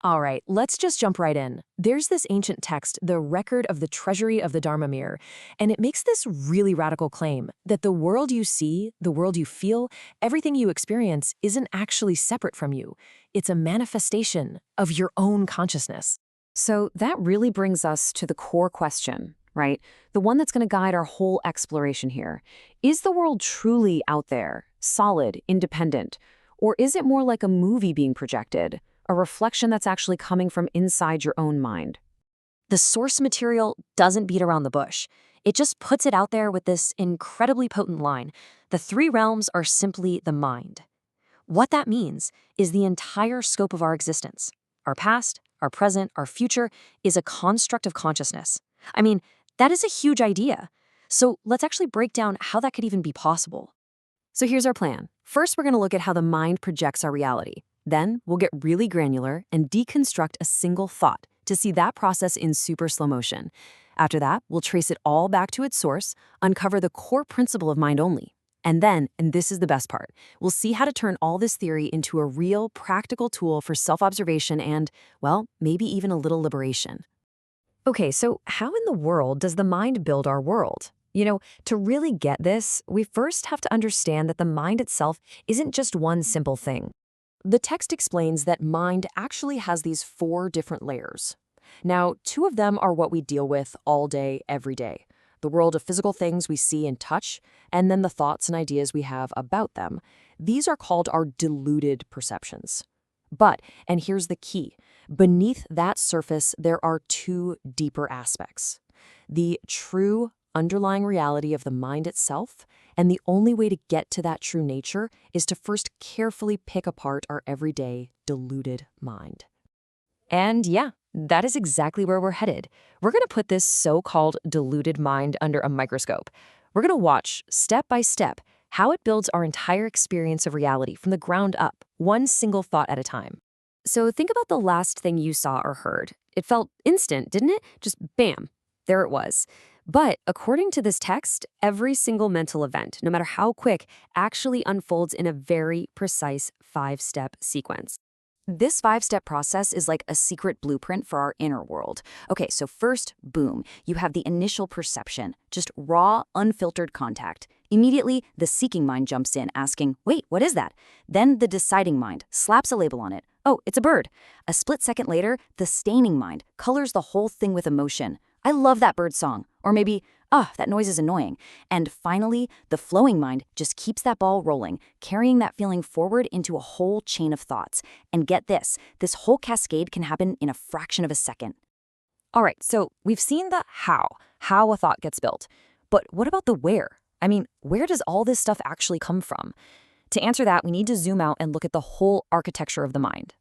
All right, let's just jump right in. There's this ancient text, the Record of the Treasury of the Dharma Mirror, and it makes this really radical claim that the world you see, the world you feel, everything you experience isn't actually separate from you. It's a manifestation of your own consciousness. So that really brings us to the core question, right? The one that's going to guide our whole exploration here. Is the world truly out there, solid, independent? Or is it more like a movie being projected, a reflection that's actually coming from inside your own mind? The source material doesn't beat around the bush. It just puts it out there with this incredibly potent line. The three realms are simply the mind. What that means is the entire scope of our existence. Our past, our present, our future is a construct of consciousness. I mean, that is a huge idea. So let's actually break down how that could even be possible. So here's our plan. First, we're going to look at how the mind projects our reality. Then, we'll get really granular and deconstruct a single thought to see that process in super slow motion. After that, we'll trace it all back to its source, uncover the core principle of mind only. And then, and this is the best part, we'll see how to turn all this theory into a real, practical tool for self-observation and, well, maybe even a little liberation. Okay, so how in the world does the mind build our world? To really get this, we first have to understand that the mind itself isn't just one simple thing. The text explains that mind actually has these four different layers. Now, two of them are what we deal with all day, every day. The world of physical things we see and touch, and then the thoughts and ideas we have about them. These are called our deluded perceptions. But, and here's the key, beneath that surface there are two deeper aspects. The true underlying reality of the mind itself, and the only way to get to that true nature is to first carefully pick apart our everyday, deluded mind. And yeah, that is exactly where we're headed. We're going to put this so-called deluded mind under a microscope. We're going to watch, step by step, how it builds our entire experience of reality from the ground up, one single thought at a time. So think about the last thing you saw or heard. It felt instant, didn't it? Just bam, there it was. But according to this text, every single mental event, no matter how quick, actually unfolds in a very precise 5-step sequence. This 5-step process is like a secret blueprint for our inner world. Okay, so first, boom, you have the initial perception, just raw, unfiltered contact. Immediately, the seeking mind jumps in, asking, wait, what is that? Then the deciding mind slaps a label on it. Oh, it's a bird. A split second later, the staining mind colors the whole thing with emotion. I love that bird song. Or maybe, that noise is annoying. And finally, the flowing mind just keeps that ball rolling, carrying that feeling forward into a whole chain of thoughts. And get this whole cascade can happen in a fraction of a second. All right, so we've seen the how a thought gets built. But what about the where? I mean, where does all this stuff actually come from? To answer that, we need to zoom out and look at the whole architecture of the mind.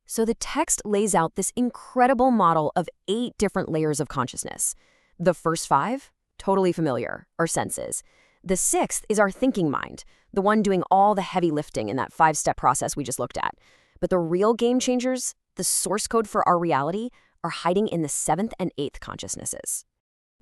So the text lays out this incredible model of 8 different layers of consciousness. The first 5, totally familiar, are senses. The 6th is our thinking mind, the one doing all the heavy lifting in that 5-step process we just looked at. But the real game changers, the source code for our reality, are hiding in the 7th and 8th consciousnesses.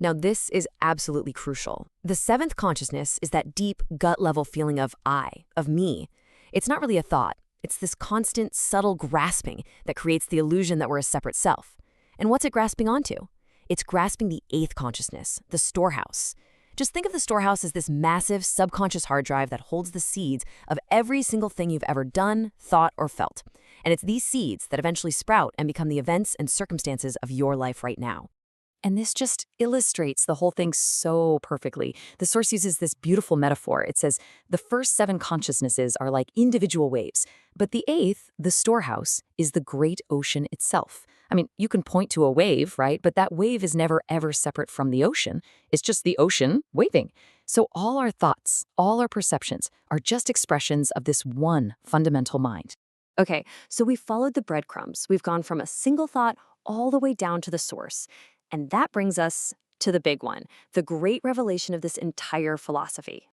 Now this is absolutely crucial. The 7th consciousness is that deep, gut-level feeling of I, of me. It's not really a thought. It's this constant, subtle grasping that creates the illusion that we're a separate self. And what's it grasping onto? It's grasping the 8th consciousness, the storehouse. Just think of the storehouse as this massive subconscious hard drive that holds the seeds of every single thing you've ever done, thought, or felt. And it's these seeds that eventually sprout and become the events and circumstances of your life right now. And this just illustrates the whole thing so perfectly. The source uses this beautiful metaphor. It says, the first 7 consciousnesses are like individual waves, but the 8th, the storehouse, is the great ocean itself. I mean, you can point to a wave, right? But that wave is never ever separate from the ocean. It's just the ocean waving. So all our thoughts, all our perceptions are just expressions of this one fundamental mind. Okay, so we've followed the breadcrumbs. We've gone from a single thought all the way down to the source. And that brings us to the big one, the great revelation of this entire philosophy.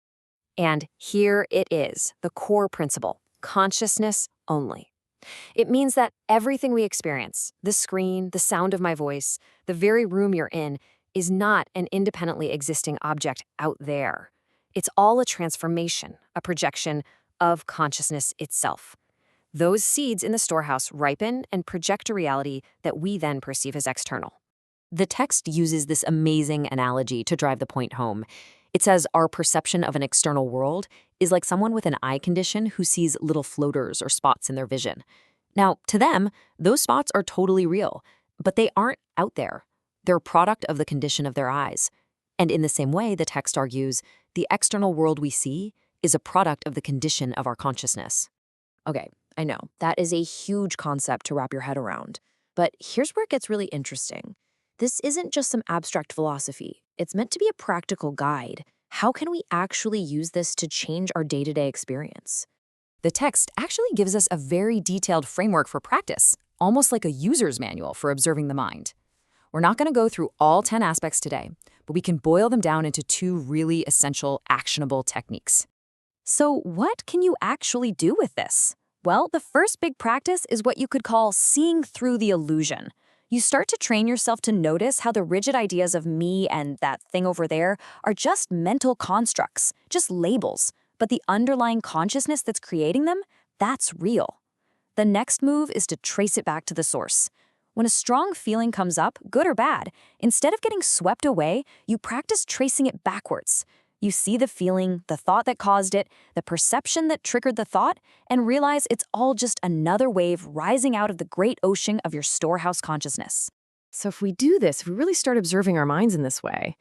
And here it is, the core principle, consciousness only. It means that everything we experience, the screen, the sound of my voice, the very room you're in, is not an independently existing object out there. It's all a transformation, a projection of consciousness itself. Those seeds in the storehouse ripen and project a reality that we then perceive as external. The text uses this amazing analogy to drive the point home. It says our perception of an external world is like someone with an eye condition who sees little floaters or spots in their vision. Now, to them, those spots are totally real, but they aren't out there. They're a product of the condition of their eyes. And in the same way, the text argues, the external world we see is a product of the condition of our consciousness. Okay, I know, that is a huge concept to wrap your head around. But here's where it gets really interesting. This isn't just some abstract philosophy. It's meant to be a practical guide. How can we actually use this to change our day-to-day experience? The text actually gives us a very detailed framework for practice, almost like a user's manual for observing the mind. We're not going to go through all 10 aspects today, but we can boil them down into 2 really essential, actionable techniques. So, what can you actually do with this? Well, the first big practice is what you could call seeing through the illusion. You start to train yourself to notice how the rigid ideas of me and that thing over there are just mental constructs, just labels. But the underlying consciousness that's creating them, that's real. The next move is to trace it back to the source. When a strong feeling comes up, good or bad, instead of getting swept away, you practice tracing it backwards. You see the feeling, the thought that caused it, the perception that triggered the thought, and realize it's all just another wave rising out of the great ocean of your storehouse consciousness. So if we do this, if we really start observing our minds in this way,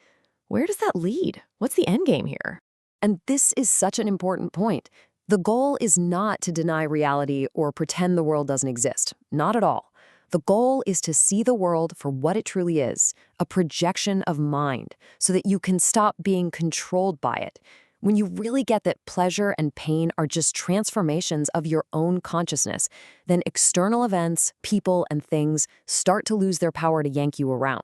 where does that lead? What's the end game here? And this is such an important point. The goal is not to deny reality or pretend the world doesn't exist. Not at all. The goal is to see the world for what it truly is, a projection of mind, so that you can stop being controlled by it. When you really get that pleasure and pain are just transformations of your own consciousness, then external events, people, and things start to lose their power to yank you around.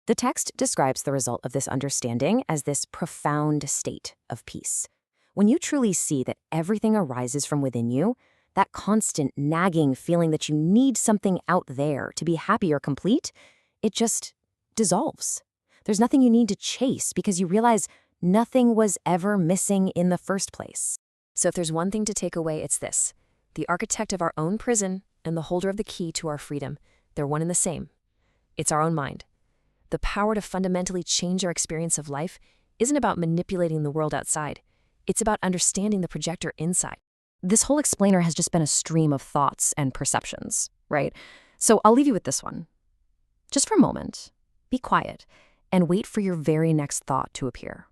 The text describes the result of this understanding as this profound state of peace. When you truly see that everything arises from within you, that constant nagging feeling that you need something out there to be happy or complete, it just dissolves. There's nothing you need to chase because you realize nothing was ever missing in the first place. So if there's one thing to take away, it's this. The architect of our own prison and the holder of the key to our freedom, they're one and the same. It's our own mind. The power to fundamentally change our experience of life isn't about manipulating the world outside. It's about understanding the projector inside. This whole explainer has just been a stream of thoughts and perceptions, right? So I'll leave you with this one. Just for a moment, be quiet and wait for your very next thought to appear.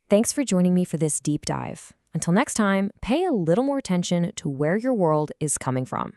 Thanks for joining me for this deep dive. Until next time, pay a little more attention to where your world is coming from.